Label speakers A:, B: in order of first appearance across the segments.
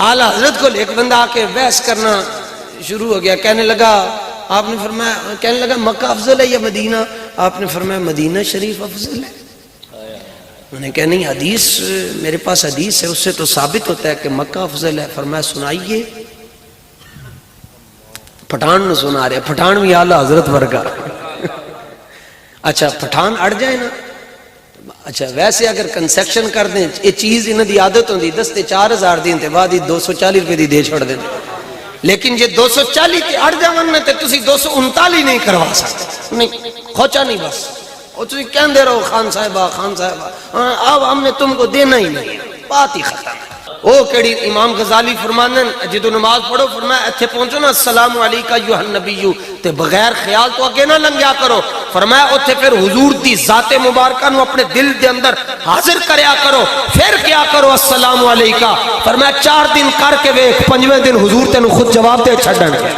A: اعلیٰ حضرت کو ایک بندہ آ کے بحث کرنا شروع ہو گیا، کہنے لگا، آپ نے فرمایا، کہنے لگا مکہ افضل ہے یا مدینہ؟ آپ نے فرمایا مدینہ شریف افضل ہے۔ انہوں نے کہا نہیں، حدیث میرے پاس حدیث ہے، اس سے تو ثابت ہوتا ہے کہ مکہ افضل ہے۔ فرمایا سنائیے۔ پٹھان نے سنا رہے، پٹھان بھی اعلیٰ حضرت ورگا۔ اچھا پٹھان اڑ جائے نا، اچھا ویسے اگر کنسیکشن کر دیں، یہ چیز انہوں دی عادت ہوندی، دستے 4000 دین تے بعد ہی 240 روپے دی دے چھوڑ دیں، لیکن جے 240 تے اڑ جاون نا تے تسی 239 نہیں کروا سکتے، نہیں کھوچا نہیں، بس اور تسی کہندے رہو خان صاحبہ خان صاحبہ، اب ہم نے تم کو دینا ہی نہیں، بات ہی ختم۔ او کیڑی امام غزالی فرمانن جدو نماز پڑھو، فرمایا ایتھے پہنچو نا السلام علیکہ ایھا النبی تے بغیر خیال تو اگے نہ لنگیا کرو، فرمایا اوتھے پھر حضور دی ذات مبارکہ نو اپنے دل دے اندر حاضر کریا کرو، پھر کیا کرو السلام علیکہ، فرمایا 4 دن کر کے ویکھ، 5ویں دن حضور تینوں خود جواب دے چھڈن گے۔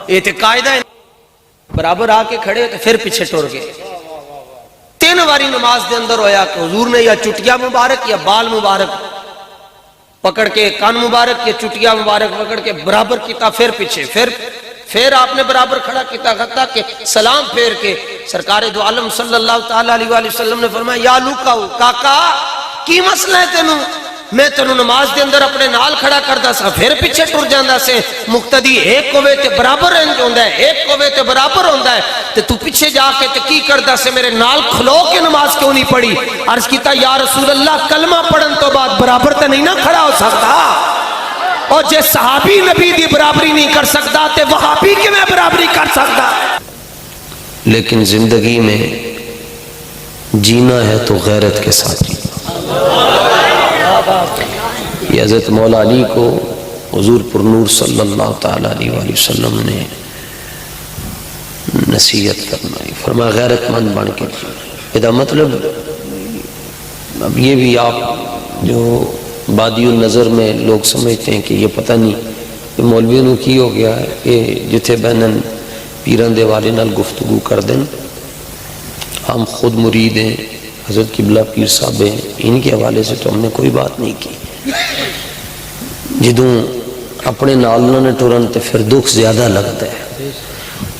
A: یہ تے قاعدہ ہے، برابر آ کے کھڑے تو پھر پیچھے ٹر گئے۔ 3 واری نماز دے اندر ہویا کہ حضور نے یا چٹیا مبارک یا بال مبارک پکڑ کے، کان مبارک یا چٹیا مبارک پکڑ کے برابر کیتا، پھر پیچھے، پھر آپ نے برابر کھڑا کیتا، حتیٰ کہ سلام پھیر کے سرکار دو عالم صلی اللہ تعالیٰ علیہ وآلہ وسلم نے فرمایا یا لوکاؤ، کاکا کی مسئلہ ہے تینوں؟ میں تینوں نماز دے اندر اپنے نال کھڑا کردا سا، پھر پیچھے ٹر جاندا سے، مقتدی ایک ہوئے تے برابر رنج ہوندا ہے، ایک ہوئے تے برابر ہوندا ہے، تے تو پیچھے جا کے تے کی کردا سے میرے نال کھلو کے نماز کیوں نہیں پڑھی؟ عرض کیتا یا رسول اللہ کلمہ پڑھن تو بعد برابر تے نہیں نہ کھڑا ہو سکتا، اور جے صحابی نبی دی برابری نہیں کر سکتا تے وہابی کی میں برابری کر سکتا۔ لیکن زندگی میں جینا ہے تو غیرت کے ساتھ جینا۔ یہ حضرت مولا علی کو حضور پر نور صلی اللہ تعالیٰ علیہ وآلہ وسلم نے نصیحت فرمائی، فرمایا غیرت مند بن کے جینا۔ یہ مطلب اب یہ بھی آپ جو بادی النظر میں لوگ سمجھتے ہیں کہ یہ پتہ نہیں کہ مولویوں نے کی ہو گیا ہے کہ جتھے بینن پیران دے والے نال گفتگو کر دیں، ہم خود مرید ہیں، حضرت قبلہ پیر صاحب ہیں، ان کے حوالے سے تو ہم نے کوئی بات نہیں کی۔ جدوں اپنے نالنا نے ٹورن تے پھر دکھ زیادہ لگتا ہے،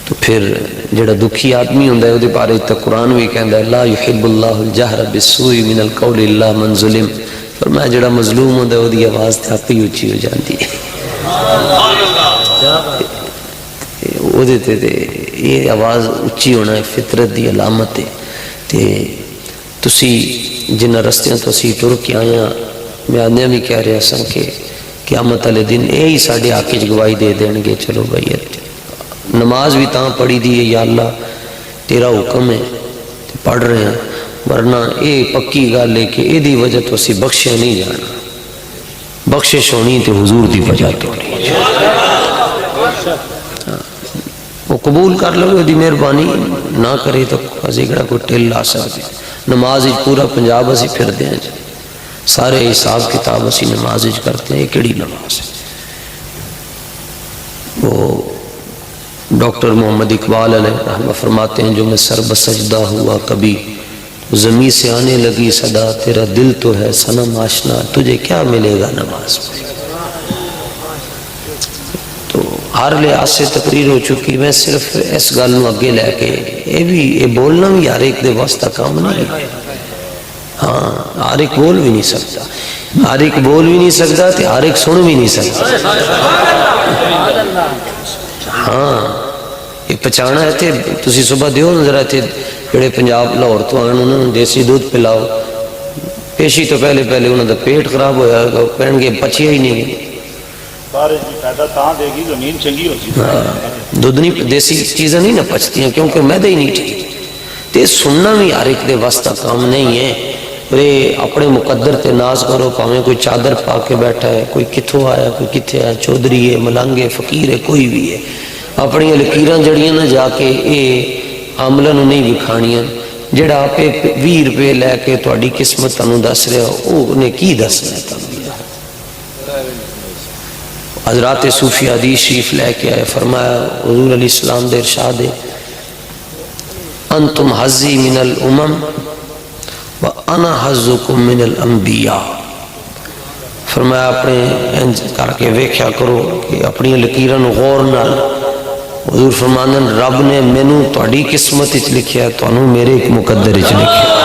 A: تو پھر جڑا دکھی آدمی ہوندہ ہے وہ دے پارے تک قرآن بھی کہندہ ہے لا یحب اللہ الجہر بالسوء من القول الا من ظلم، فرمایا جڑا مظلوم ہوندہ ہے وہ دی آواز تے آپ ہی اچھی ہو جاندی ہے، وہ دیتے تھے یہ آواز اچھی ہونا ہے فطرت دی علامت ہے۔ تے تسی جنہ رستیاں تو اسی ٹر کے آیا، میں آنے بھی کہہ رہا سن کہ قیامت والے دن یہی ساڑھے آکے گواہی دے دیں گے، چلو بھائی نماز بھی تاں پڑھی دی ہے یا اللہ تیرا حکم ہے پڑھ رہے ہیں، ورنہ یہ پکی گل ہے کہ یہ دی وجہ تو اسی بخشے نہیں جانا، بخشش ہونی تے حضور دی وجہ تو نہیں، وہ قبول کر لو دی مہربانی نہ کرے تو ازیگڑا کوئی ٹل آ سکتے۔ نماز پورا پنجاب اسی پھر دیں، سارے حساب کتاب اسی نماز کرتے ہیں، یہ کیڑی نماز ہے؟ وہ ڈاکٹر محمد اقبال علیہ رحمہ فرماتے ہیں جو میں سر بسجدہ ہوا کبھی زمین سے آنے لگی صدا تیرا دل تو ہے صنم آشنا، تجھے کیا ملے گا نماز میں؟ تو ہر لحاظ سے تقریر ہو چکی، میں صرف اس گل نو اگے لے کے یہ بولنا بھی ہر ایک دے واسطہ کام نہیں، ہاں ہر ایک بول بھی نہیں سکتا، ہر ایک بول بھی نہیں سکتا تے ہر ایک سن بھی نہیں سکتا، ہاں یہ پچھانا ہے تھے تسی صبح دیو نظر آئے تھے جڑے پنجاب لاہور تو آن انہوں نے دیسی دودھ پلاؤ، پیشی تو پہلے انہوں نے پیٹ خراب ہویا کہن گے پچھیا ہی نہیں گئی،
B: بارش کی پیدا تاں دے گی زمین چنگی ہوتی ہے،
A: دودھ نہیں دیسی چیزیں نہیں نہ پچھتی ہیں کیونکہ میدہ ہی نہیں ٹھیک، تے سننا بھی ہر ایک دے واسطہ کام نہیں ہے۔ اپنے مقدر تے ناز کرو، پاویں کوئی چادر پا کے بیٹھا ہے، کوئی کتھوں آیا کوئی کتھے آیا، چودھری ہے ملنگ ہے فقیر ہے کوئی بھی ہے، اپنی لکیراں جڑیاں نہ جا کے یہ عاملہ نو نہیں بکھانیاں، جڑا آپ 20 روپے لے کے تہاڈی قسمت تانوں دس رہا وہ نے کی دسنا ہے؟ حضرات صوفی حدیث شریف لے کے آئے، فرمایا حضور علیہ السلام دے ارشاد ہے انتم حظی من الامم و انا حظکم من الانبیاء، فرمایا اپنے انج کر کے ویکھیا کرو کہ اپنی لکیراں نو غور نال۔ حضور فرماندے رب نے مینوں تہاڈی قسمت وچ لکھیا ہے، تانوں میرے ایک مقدر وچ لکھیا ہے۔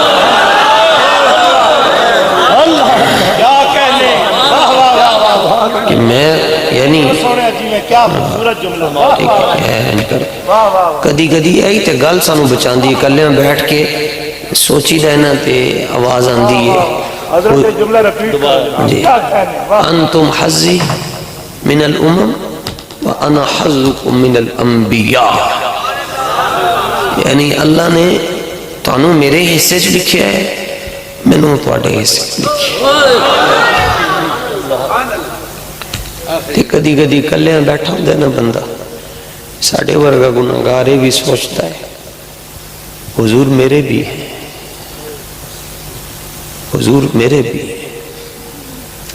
A: کہ میں یعنی کدی کدی یہی تے گل سانو بچاندی، کلیاں بیٹھ کے سوچی دینا تے آواز آندی ہے جی انتم حظی من الامم وانا حظکم من الانبیاء، یعنی اللہ نے تانوں میرے حصے چ لکھیا ہے، مینوں تواڈے حصے چ لکھیا ہے۔ کدی کدی کلیاں بیٹھا ہوندا نا بندہ، ساڈے ورگا گناہگار بھی سوچتا ہے حضور میرے بھی ہے، حضور میرے بھی ہے،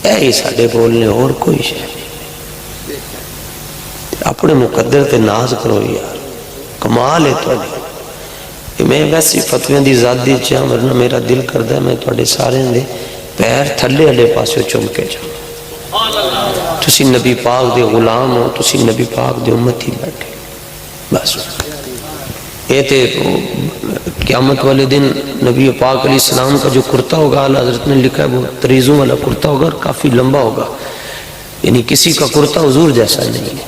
A: اے ہی ساڈے بولنے اور کوئی شے نہیں۔ اپنے مقدر تے ناز کرو یار، کمال ہے تواڈی۔ میں ویسے فتویاں دی ذات دی چاہاں، ورنہ میرا دل کردا ہے میں تواڈے سارے دے پیر تھلے والے پاسے چوم کے جاؤں۔ تسی نبی پاک دے غلام ہو، تسی نبی پاک دے امتی بیٹھے، بس یہ تے قیامت والے دن نبی پاک علیہ السلام کا جو کرتا ہوگا، اعلیٰ حضرت نے لکھا ہے وہ تریزوں والا کرتا ہوگا اور کافی لمبا ہوگا، یعنی کسی کا کرتا حضور جیسا نہیں ہے،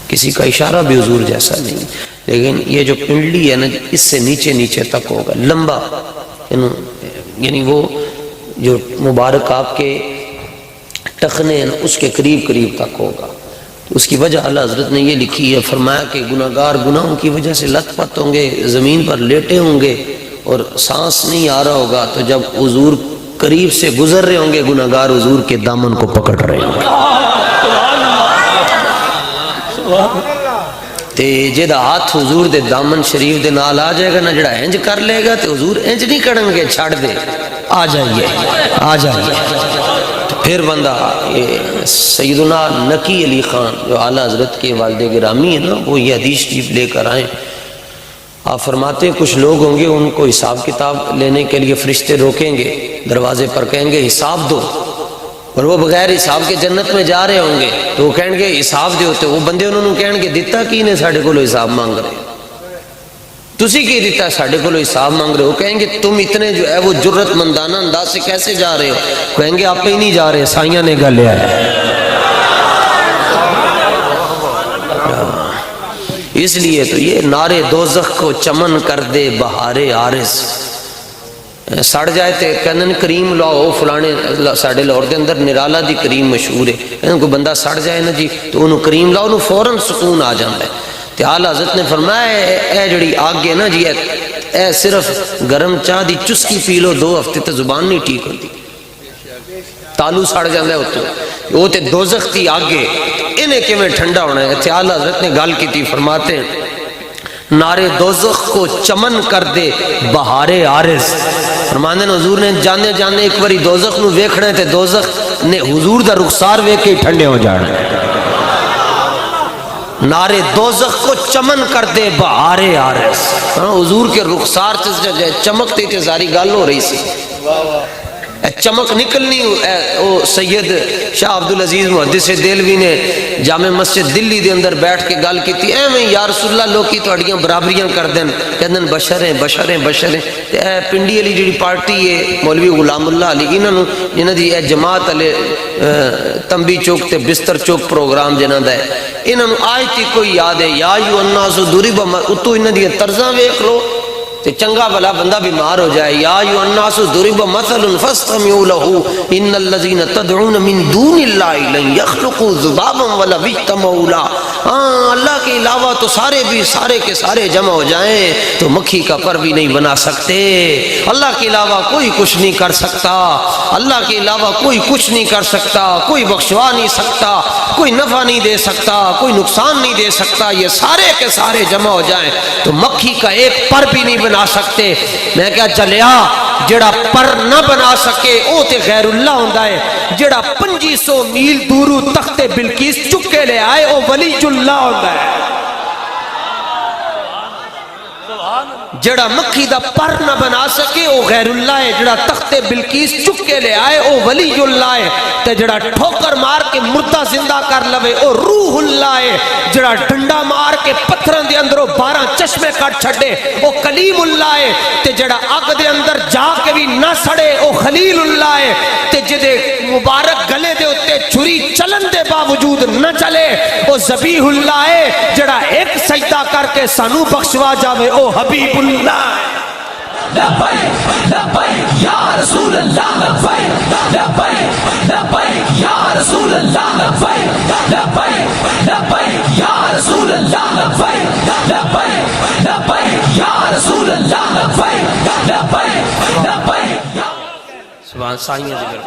A: کسی کا اشارہ بھی حضور جیسا نہیں، لیکن یہ جو پنڈلی ہے نا اس سے نیچے نیچے تک ہوگا، لمبا، یعنی وہ جو مبارک آپ کے ٹخنے ہیں اس کے قریب قریب تک ہوگا۔ اس کی وجہ اللہ حضرت نے یہ لکھی ہے، فرمایا کہ گناہگار گناہوں کی وجہ سے لت پت ہوں گے، زمین پر لیٹے ہوں گے اور سانس نہیں آ رہا ہوگا، تو جب حضور قریب سے گزر رہے ہوں گے گناہگار حضور کے دامن کو پکڑ رہے ہوں گے۔ تے جیدہ ہاتھ حضور دے دامن شریف دے نال آ جائے گا نا، جڑا انج کر لے گا تو حضور انج نہیں کرن گے، چھاڑ دے آ جائیے آ جائیے۔ پھر بندہ سیدنا نقی علی خان جو اعلیٰ حضرت کے والد گرامی ہیں نا، وہ یہ حدیث شریف لے کر آئیں۔ آپ فرماتے ہیں کچھ لوگ ہوں گے ان کو حساب کتاب لینے کے لیے فرشتے روکیں گے، دروازے پر کہیں گے حساب دو، اور وہ بغیر حساب کے جنت میں جا رہے ہوں گے، تو وہ کہیں گے حساب دے ہوتے، وہ بندے انہوں نے کہیں گے دیتا کی نے ساڑھے کو لو حساب مانگ رہے، تسی کی دیتا ہے ساڑھے کو لو حساب مانگ رہے ہو، کہیں گے تم اتنے جو ہے وہ جرت مندانہ انداز سے کیسے جا رہے ہو، کہیں گے آپ پہ ہی نہیں جا رہے، سائیاں نے گل لیا ہے۔ اس لیے تو یہ نارے دوزخ کو چمن کر دے بہار عارض، سڑ جائے تے کہندن کریم لاؤ، فلانے ساڑھے لاہور دے اندر نرالا دی کریم مشہور ہے، کہندن کوئی بندہ سڑ جائے نا جی تو انہوں کریم لاؤ، انہوں فوراں سکون آ جاندہ ہے۔ تے اعلیٰ حضرت نے فرمایا اے جڑی آگ ہے نا جی، اے صرف گرم چاہ دی چسکی پی لو 2 ہفتے تے زبان نہیں ٹھیک ہوتی، تالو سڑ جاندہ ہے اتو، وہ تے دوزخ دی آگے انہیں کے میں ٹھنڈا ہونا ہے۔ تے اعلیٰ حضرت نے گال کی تھی، فرماتے ہیں نارے دوزخ کو چمن کر دے بہار عارض، فرماندے ہیں حضور نے جانے جانے ایک باری دوزخ نو ویکھنے تے دوزخ نے حضور دا رخسار ویکھ کے ٹھنڈے ہو جانا ہے۔ نارے دوزخ کو چمن کر دے بہار عارض، حضور کے رخسار سے چمکتے تھے، ساری گل ہو رہی سی، چمک نکلنی۔ سید شاہ عبدالعزیز محدث دہلوی نے جامع مسجد دلی دے اندر بیٹھ کے گل کی تھی، میں یا رسول اللہ لوکی تہاڈیاں برابریاں کر دین، کہندن بشر ہیں بشر ہیں بشر ہیں۔ اے پنڈی علی جڑی پارٹی ہے مولوی غلام اللہ علی انہاں جنہاں دی اے جماعت والے تنبی چوک تے بستر چوک پروگرام جنہاں دا ہے، انہاں نوں آج تک کوئی یاد ہے یا ایھا الناس ضرب اتو انہاں دی طرزاں ویکھ لو تے چنگا بھلا بندہ بیمار ہو جائے، یا ایھا الناس ضرب مثل فاستمعوا له ان الذين تدعون من دون الله لن يخلقوا ذبابا ولو اجتمعوا له۔ اللہ کے علاوہ تو سارے بھی سارے کے سارے جمع ہو جائیں تو مکھی کا پر بھی نہیں بنا سکتے، اللہ کے علاوہ کوئی کچھ نہیں کر سکتا، اللہ کے علاوہ کوئی کچھ نہیں کر سکتا، کوئی بخشوا نہیں سکتا، کوئی نفع نہیں دے سکتا، کوئی نقصان نہیں دے سکتا، یہ سارے کے سارے جمع ہو جائیں تو مکھی کا ایک پر بھی نہیں بنا سکتے۔ میں کیا چلیا جڑا پر نہ بنا سکے او تے غیر اللہ ہوندہ ہے، جڑا 2500 میل دورو تخت بلقیس چکے لے آئے او ولی اللہ ہوندہ ہے۔ جڑا مکھی دا پر نہ بنا سکے او غیر اللہ ہے، جڑا تخت بلقیس چک کے لے آئے او ولی اللہ ہے، تے جڑا ٹھوکر مار کے مردہ زندہ کر لوے او روح اللہ ہے، جڑا ڈنڈا مار کے پتھروں دے اندر 12 چشمے کٹ چھڑے او کلیم اللہ ہے، تے جڑا اگ دے اندر جا کے بھی نہ سڑے او خلیل اللہ ہے، تے جدے مبارک گلے دے اتے چھری چلن دے باوجود نہ چلے او ذبیح اللہ ہے، جڑا ایک سجدہ کر کے سانو بخشوا جاوے او حبیب اللہ ہے۔
C: لبیک لبیک یا رسول اللہ، لبیک لبیک لبیک یا رسول اللہ، لبیک لبیک لبیک یا رسول اللہ، لبیک لبیک لبیک یا رسول اللہ، لبیک لبیک لبیک۔
A: سبحان سائیں ذکر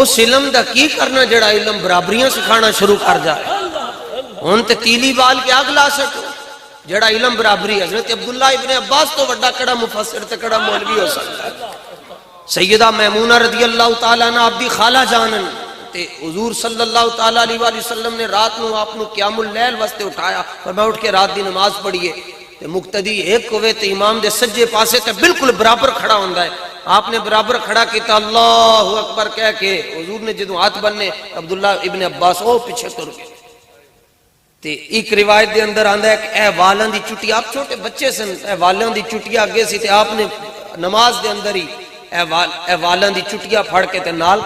A: اس علم دا کی کرنا جڑا علم برابریاں سکھانا شروع کر جائے، ان تے تیلی بال کے آگ لا سکو جڑا علم برابری۔ حضرت عبداللہ ابن عباس تو وڈا کڑا مفسر تے کڑا مولوی ہو سکتا ہے۔ سیدہ میمونہ رضی اللہ تعالیٰ عنہ آپ دی خالہ جانن تے حضور صلی اللہ تعالیٰ علیہ وآلہ وسلم نے رات نو آپ نو قیام اللیل واسطے اٹھایا، فرمایا اٹھ کے رات دی نماز پڑھیے، تے مقتدی ایک ہوئے تے امام دے سجے پاسے تے بالکل برابر کھڑا ہوندا ہے، آپ نے برابر کھڑا کیتا اللہ اکبر کہہ کے حضور نے جدوں ہاتھ بننے عبداللہ ابن عباس او پیچھے تر گئے۔ تے ایک روایت دے اندر آندا ہے کہ اے والاں دی چٹی، آپ چھوٹے بچے سن، اے والاں دی چٹیا اگے سی تے آپ نے نماز دے اندر ہی اے والاں دی چٹیا پھڑ کے تے نال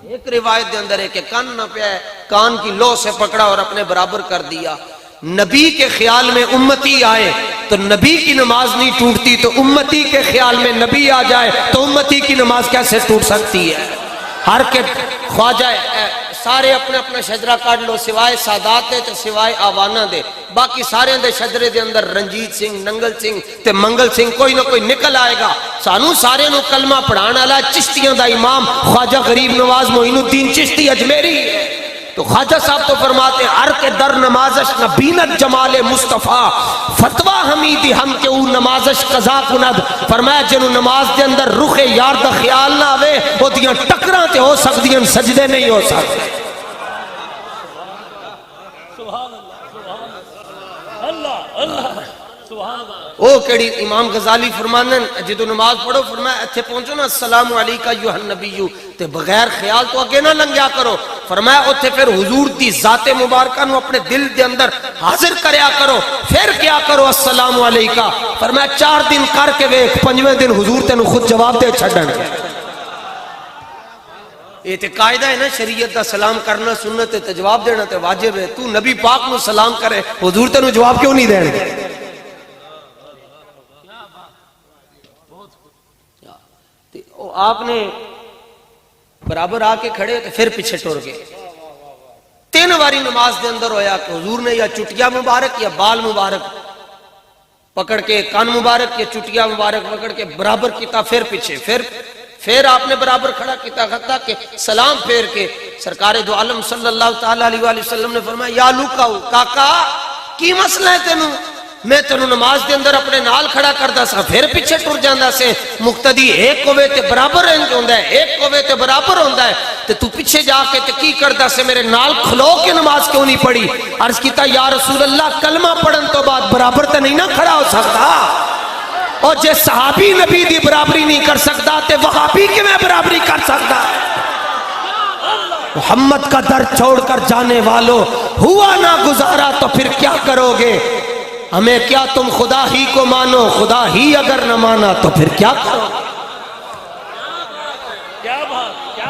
A: ایک روایت دے اندر ہے کہ کان نہ پیا ہے، کان کی لو سے پکڑا اور اپنے برابر کر دیا۔ نبی کے خیال میں امتی آئے تو نبی کی نماز نہیں ٹوٹتی، تو امتی کے خیال میں نبی آ جائے تو امتی کی نماز کیسے ٹوٹ سکتی ہے؟ ہر کے خواجہ سارے اپنے اپنا شجرہ کاٹ لو سوائے سادات دے تے سوائے آوانہ دے، باقی سارے دے شجرے دے اندر رنجیت سنگھ، ننگل سنگھ تے منگل سنگھ کوئی نہ کوئی نکل آئے گا۔ سانو سارے نو کلمہ پڑھان والا چشتیاں دا امام خواجہ غریب نواز معین الدین چشتی اجمیری ہے، تو خواجہ صاحب تو فرماتے ہیں ہر کے در نمازش نہ بینت جمال مصطفیٰ، فتوہ حمیدی ہم کے او نمازش قضا کند، فرمایا جنہوں نماز دے اندر رخ یار دا خیال نہ آوے وہ دیاں ٹکراں تے ہو سکدیاں، سجدے نہیں ہو سکتے۔ او کیڑی امام غزالی فرمانن جدو نماز پڑھو فرمایا اتھے پہنچو نا السلام علیکہ ایھا النبی تے بغیر خیال تو اگے نہ لنگیا کرو، فرمایا اتھے پھر حضور دی ذات مبارکہ نو اپنے دل دے اندر حاضر کریا کرو، پھر کیا کرو السلام علیکہ، فرمایا 4 دن کر کے ویکھ 5ویں دن حضور تینو خود جواب دے چھڈن۔ یہ تے قاعدہ ہے نا شریعت دا، سلام کرنا سنت ہے تے جواب دینا تے واجب ہے، تو نبی پاک نو سلام کرے حضور تینو جواب کیوں نہیں دین گے؟ آپ نے برابر آ کے کھڑے تو پھر پیچھے ٹر گئے۔ 3 واری نماز دے اندر ہویا کہ حضور نے یا چٹیا مبارک یا بال مبارک پکڑ کے، کان مبارک یا چٹیا مبارک پکڑ کے برابر کیتا، پھر پیچھے، پھر آپ نے برابر کھڑا کیتا، حتیٰ کہ سلام پھیر کے سرکار دو عالم صلی اللہ تعالیٰ علیہ وآلہ وسلم نے فرمایا یا لوکاؤ کاکا کی مسئلہ ہے تینوں؟ میں تینوں نماز دے اندر اپنے نال کھڑا کردا سا پھر پیچھے ٹر جاندا سے، مقتدی ایک ہوئے تے برابر انج ہوندا ہے، ایک ہوئے تے برابر ہوندا ہے، تے تو پیچھے جا کے تے کی کردا سے میرے نال کھلو کے نماز کیوں نہیں پڑھی؟ عرض کیتا یا رسول اللہ کلمہ پڑھن تو بعد برابر تے نہیں نہ کھڑا ہو سکتا، اور جے صحابی نبی دی برابری نہیں کر سکتا تے وہابی کی میں برابری کر سکتا؟ محمد کا در چھوڑ کر جانے والوں ہوا نہ گزارا تو پھر کیا کرو گے؟ ہمیں کیا تم خدا ہی کو مانو، خدا ہی اگر نہ مانا تو پھر کیا کرو؟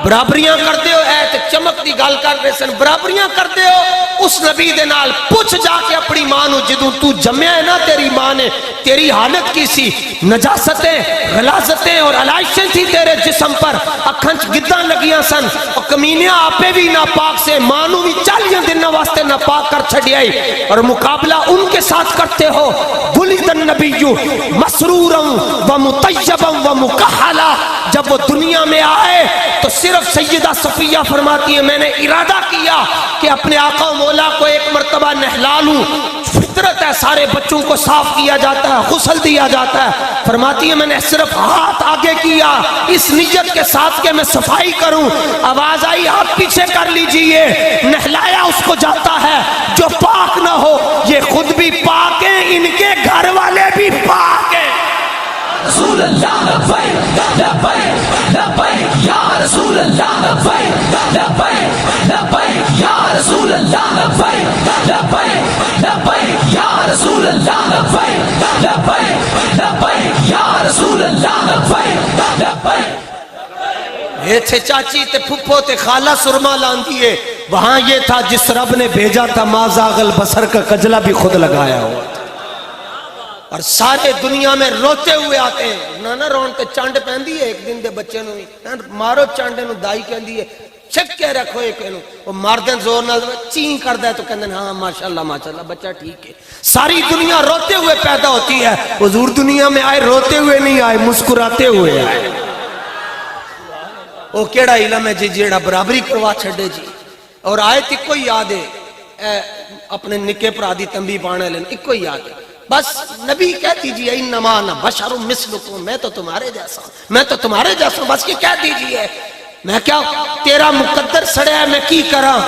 A: برابریاں کرتے ہو، اے تے چمک دی گل کر رہے سن، برابریاں کرتے ہو اس نبی دے نال، پوچھ جا کے اپنی ماں نو جدوں تو جمعہ ہے نا تیری ماں نے تیری حالت کی سی، نجاستیں غلاظتیں اور علائشیں تھی تیرے جسم پر، اکھنچ گداں لگیاں سن، اور کمینیاں آپے بھی ناپاک سے، ماں نو بھی 40 دن واسطے ناپاک کر چھڑی آئی، اور مقابلہ ان کے ساتھ کرتے ہو۔ ولد النبی مسرورا و مطیبا و مکحلا، جب وہ دنیا میں آئے تو صرف سیدہ صفیہ فرماتی ہے میں نے ارادہ کیا کہ اپنے آقا و مولا کو ایک مرتبہ نہلا لوں، فطرت ہے سارے بچوں کو صاف کیا جاتا ہے، غسل دیا جاتا ہے. فرماتی ہے میں نے صرف ہاتھ آگے کیا اس نیت کے ساتھ کہ میں صفائی کروں، آواز آئی ہاتھ پیچھے کر لیجئے. نہلایا اس کو جاتا ہے. جو پاک نہ ہو یہ خود بھی پاک ہیں، ان کے گھر والے بھی پاک ہیں.
C: رسول اللہ لبیک لبیک لبیک یا رسول اللہ لبیک لبیک لبیک یا رسول اللہ لبیک لبیک لبیک یا رسول اللہ لبیک لبیک لبیک یا رسول اللہ لبیک لبیک.
A: یہ تھے چاچی تے پھپھو تے خالہ سرما لاندی ہے. وہاں یہ تھا جس رب نے بھیجا تھا ما زاغ البصر کا کجلا بھی خود لگایا ہوا تھا. اور سارے دنیا میں روتے ہوئے آتے ہیں. نہ رون تے چانڈ پہندی ہے ایک دن دے بچے نو مارو چانڈے نو دائی کہندی ہے چھک کے رکھو ایک نو وہ ماردن زور نہ چین کردا ہے تو کہندے ہاں ماشاءاللہ بچہ ٹھیک ہے. ساری دنیا روتے ہوئے پیدا ہوتی ہے. حضور دنیا میں آئے روتے ہوئے نہیں آئے، مسکراتے ہوئے آئے. وہ کیڑا علم ہے جی جیڑا برابری کروا چھڑے جی. اور آیت ایک کوئی یاد ہے اپنے نکے پر آدھی تنبی پانے لین ایک کوئی یاد ہے بس. نبی کہہ دیجئے انما انا بشر مثلکم، میں تو تمہارے جیسا ہوں، میں تو تمہارے جیسا ہوں. بس یہ کہہ دیجئے میں کیا تیرا مقدر سڑیا ہے میں کی کراں.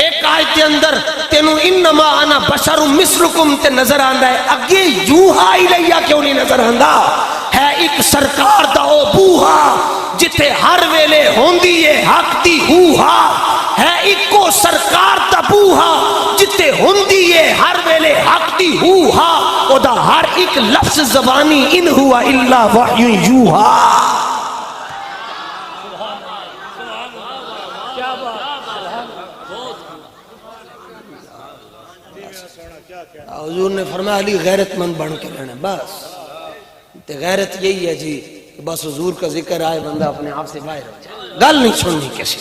A: ایک آیت کے اندر تینوں انما انا بشر مثلکم تے نظر آندا ہے، اگے یوہا الیہ کیوں نہیں نظر آندا ہے. ایک سرکار دا او بوہا جتے ہر ویلے ہوندی ہے حق دی ہوہا ہے. ایکو سرکار دا بوہا جتے ہوندی ہے ہر ویلے حق دی ہوہا. او دا ہر ایک لفظ زبانی ان ہوا الا وحی یوہا. حضور نے فرمایا علی غیرت مند بن کے رہنا. بس تے غیرت یہی ہے جی بس حضور کا ذکر آئے بندہ اپنے آپ سے باہر ہو جائے، گل نہیں سننی کسی.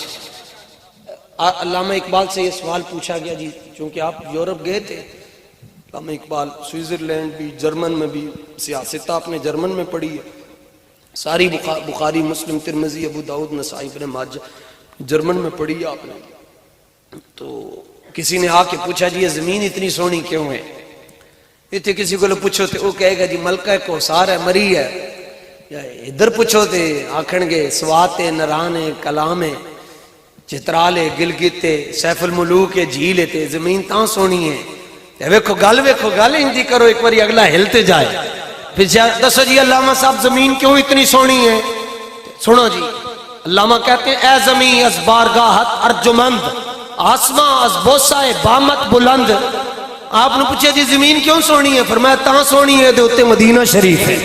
A: علامہ اقبال سے یہ سوال پوچھا گیا جی چونکہ آپ یورپ گئے تھے. علامہ اقبال سوئٹزرلینڈ بھی جرمن میں بھی سیاست آپ نے جرمن میں پڑھی ہے. ساری بخاری مسلم ترمذی ابو داؤد نسائی ابن ماجہ جرمن میں پڑھی ہے آپ نے. تو کسی نے آ کے پوچھا جی یہ زمین اتنی سونی کیوں ہے. اتنے کسی کو پوچھو تو وہ کہے گا جی ملکہ کوثر ہے مری ہے. یا ادھر پوچھو تے آکھن گے سوات ہے نران ہے کلام ہے چترال ہے گلگت ہے سیف الملوک ہے جھیل ہے. زمین تاں سونی ہے. ویکھو گل ہندی کرو ایک باری اگلا ہلتے جائے. پھر دسو جی علامہ صاحب زمین کیوں اتنی سونی ہے. سنو جی علامہ کہتے ہیں اے زمین از بارگاہت ارجمند آسماں از بوسہ بامت بلند. آپ نے پوچھا جی زمین کیوں سونی ہے. فرمایا تاں سونی ہے دے اتے مدینہ شریف ہے.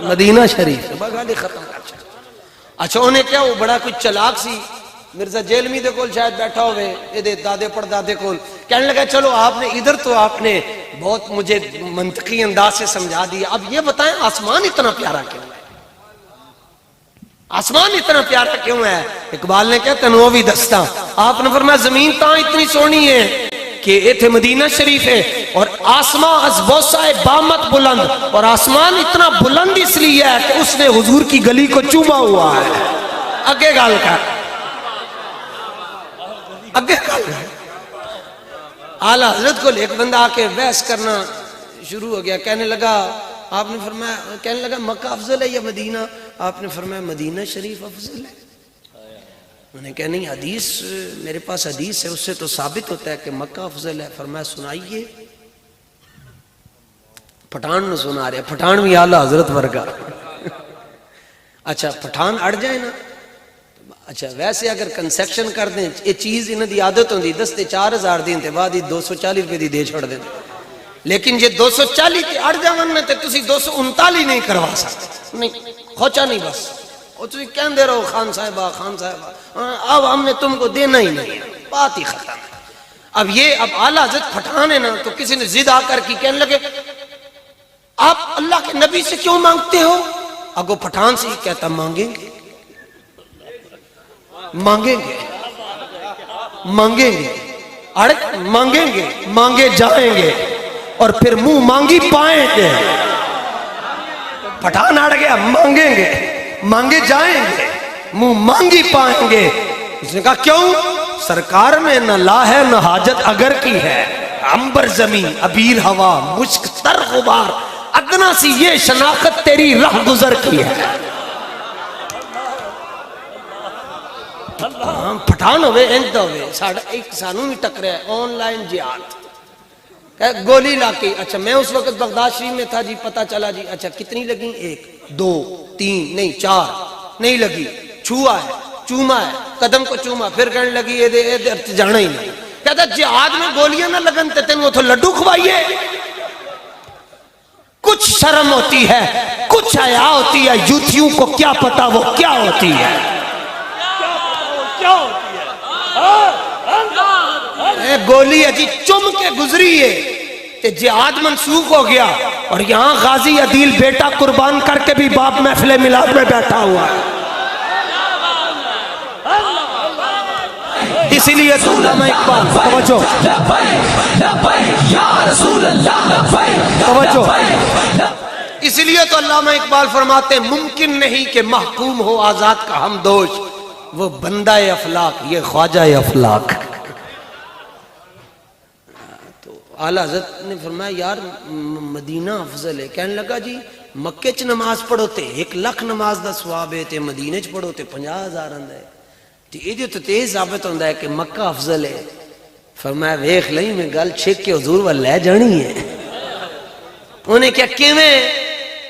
A: مدینہ شریف ہے. گالی ختم کر چاہتا. اچھا انہیں کیا وہ بڑا کچھ چلاک سی مرزا جیلمی دے کول شاید بیٹھا ہوئے یہ دادے پڑ دادے کول کہنے لگا چلو آپ نے ادھر تو آپ نے بہت مجھے منطقی انداز سے سمجھا دیا. اب یہ بتائیں آسمان اتنا پیارا کیوں ہے. آسمان اتنا پیارا کیوں ہے. اقبال نے کہا تنو بھی دستا. آپ نے فرمایا زمین تاں اتنی سونی ہے کہ ایتھے مدینہ شریف ہے اور آسمان از بوسہ بامت بلند. اور آسمان اتنا بلند اس لیے ہے کہ اس نے حضور کی گلی کو چوما ہوا ہے. اگے گال کر اگے گال کر. اعلیٰ حضرت کو ایک بندہ آ کے بحث کرنا شروع ہو گیا. کہنے لگا آپ نے فرمایا کہنے لگا مکہ افضل ہے یا مدینہ. آپ نے فرمایا مدینہ شریف افضل ہے. انہوں نے کہا نہیں حدیث میرے پاس حدیث ہے اس سے تو ثابت ہوتا ہے کہ مکہ افضل ہے. فرمایا سنائیے. پٹھان نے سنا رہے پٹھان بھی اعلیٰ حضرت ورگا. اچھا پٹھان اڑ جائے نا. اچھا ویسے اگر کنسیکشن کر دیں یہ چیز انہوں دی عادت ہوندی دستے 4000 دین تے بعد 240 روپے دی دے چھوڑ دیں. لیکن جے 240 تے اڑ جاون تے تسی 239 نہیں کروا سکتے. نہیں کھوچا نہیں بس وہ تسی کہندے رہو خان صاحبہ اب ہم نے تم کو دینا ہی نہیں. بات ہی ختم. اب یہ اب اعلیٰ حضرت پٹھان ہے نا تو کسی نے ضد آ کر کی کہنے لگے آپ اللہ کے نبی سے کیوں مانگتے ہو. اگو پٹھان سے ہی کہتا مانگیں گے مانگیں گے مانگیں گے مانگیں گے مانگے جائیں گے اور پھر منہ مانگی پائیں گے. پٹھان اڑ گیا مانگیں گے مانگے جائیں گے منہ مانگی پائیں گے. اس نے کہا کیوں؟ سرکار میں نہ لا ہے نہ حاجت اگر کی ہے، عنبر زمین عبیر ہوا مشک تر غبار، ادنا سی یہ شناخت تیری رہ گزر کی ہے۔ پٹھان ہوئے انجد ہوئے ایک سانوں بھی ٹکرے آن لائن جہاد، گولی لاکی، اچھا میں اس وقت بغداد شریف میں تھا جی، پتہ چلا جی، اچھا کتنی لگی؟ 1 2 3 نہیں 4 نہیں لگی، چھوا ہے چوما ہے، قدم کو چوما، پھر کہنے لگی یہ جانا ہی نہیں۔ کہتا جہاد میں گولیاں نہ لگن تے تین وہ تو لڈو کھوائیے۔ کچھ شرم ہوتی ہے، کچھ حیا ہوتی ہے، یوتھیوں کو کیا پتا وہ کیا ہوتی ہے۔ گولی اجی چم کے گزری ہے تے جہاد منسوخ ہو گیا، اور یہاں غازی عدیل بیٹا قربان کر کے بھی باپ محفل میلاد میں بیٹھا ہوا ہے۔ اسی لیے تو علامہ اقبال توجہ اسی لیے تو علامہ اقبال فرماتے ہیں ممکن نہیں کہ محکوم ہو آزاد کا ہم دوش، وہ بندہ افلاک یہ خواجہ افلاک۔ تو اعلیٰ حضرت نے فرمایا یار مدینہ افضل ہے، کہنے لگا جی مکے چ نماز پڑھو تے 1,00,000 نماز دا ثواب ہے، تے مدینے چ پڑھو تے 50,000 آندا ہے، یہ تو تیز ثابت ہوتا ہے کہ مکہ افضل ہے۔ فرمایا ویخ لئی میں گل چھک کے حضور وال لے جانی ہے۔ انہیں کیا کیویں؟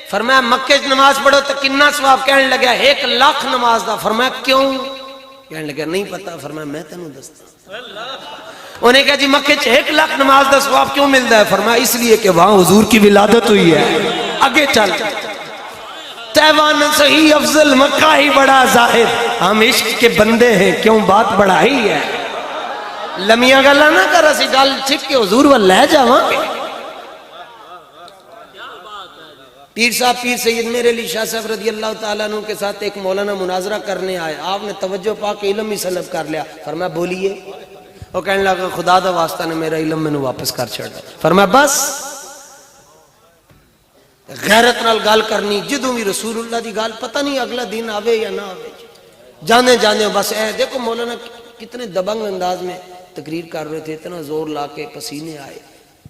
A: فرمایا مکے نماز پڑھو تو کنا ثواب؟ کہنے لگا 1,00,000 نماز دا۔ فرمایا کیوں؟ کہنے لگا نہیں پتا۔ فرمایا میں تینوں دستا۔ انہیں کہا جی مکے 1,00,000 نماز دا ثواب کیوں ملتا ہے؟ فرمایا اس لیے کہ وہاں حضور کی ولادت ہوئی ہے۔ آگے چل تیوان صحیح افضل مکہ ہی بڑا ظاہر، ہم عشق کے بندے ہیں کیوں بات بڑھائی ہے۔ لمیاں گلا نہ کر اسی گل چھک کے حضور وال لے جاواں گے۔ پیر صاحب پیر سید میرے علی شاہ صاحب رضی اللہ تعالیٰ عنہ کے ساتھ ایک مولانا مناظرہ کرنے آئے، آپ نے توجہ پا کے علم ہی سلب کر لیا۔ فرمایا بولیے۔ وہ کہنے لگا خدا دا واسطہ نے میرا علم میں واپس کر چھڑا۔ فرمایا بس غیرت نال گال کرنی، جدوں بھی رسول اللہ دی گال پتہ نہیں اگلا دن آوے یا نہ آوے، جانے جانے بس اے دیکھو مولانا کتنے دبنگ انداز میں تقریر کر رہے تھے، اتنا زور لا کے پسینے آئے۔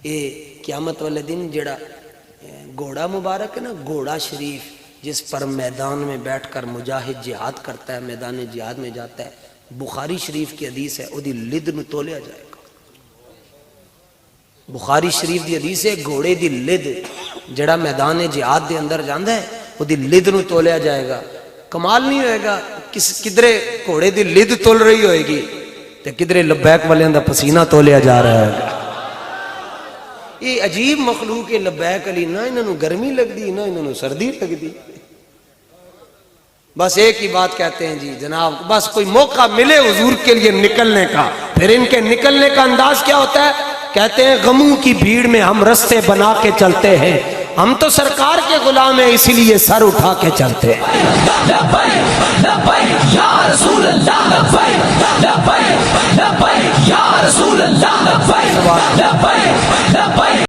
A: اے قیامت والے دن جڑا گھوڑا مبارک ہے نا، گھوڑا شریف جس پر میدان میں بیٹھ کر مجاہد جہاد کرتا ہے، میدان جہاد میں جاتا ہے، بخاری شریف کی حدیث ہے، اودی لد نو تولیا جائے گا۔ بخاری شریف دی حدیث ہے گھوڑے دی لد جڑا میدان جہاد دے اندر جاندا ہے اودی لد نو تولیا جائے گا۔ کمال نہیں ہوئے گا کدھرے گھوڑے دی لد تول رہی ہوئے گی تے کدھرے لبیک والیاں دا پسینہ تولیا جا رہا ہے۔ یہ عجیب مخلوق ہے لبیک علی، نہ انہوں گرمی لگ دی نہ انہوں سردی لگ دی۔ بس ایک ہی بات کہتے ہیں جی جناب، بس کوئی موقع ملے حضور کے لیے نکلنے کا، پھر ان کے نکلنے کا انداز کیا ہوتا ہے؟ کہتے ہیں غموں کی بھیڑ میں ہم رستے بنا کے چلتے ہیں، ہم تو سرکار کے غلام ہیں اسی لیے سر اٹھا کے چلتے ہیں۔
C: لبیک لبیک یا رسول اللہ، لبیک لبیک لبیک یا رسول اللہ، لبیک لبیک لبیک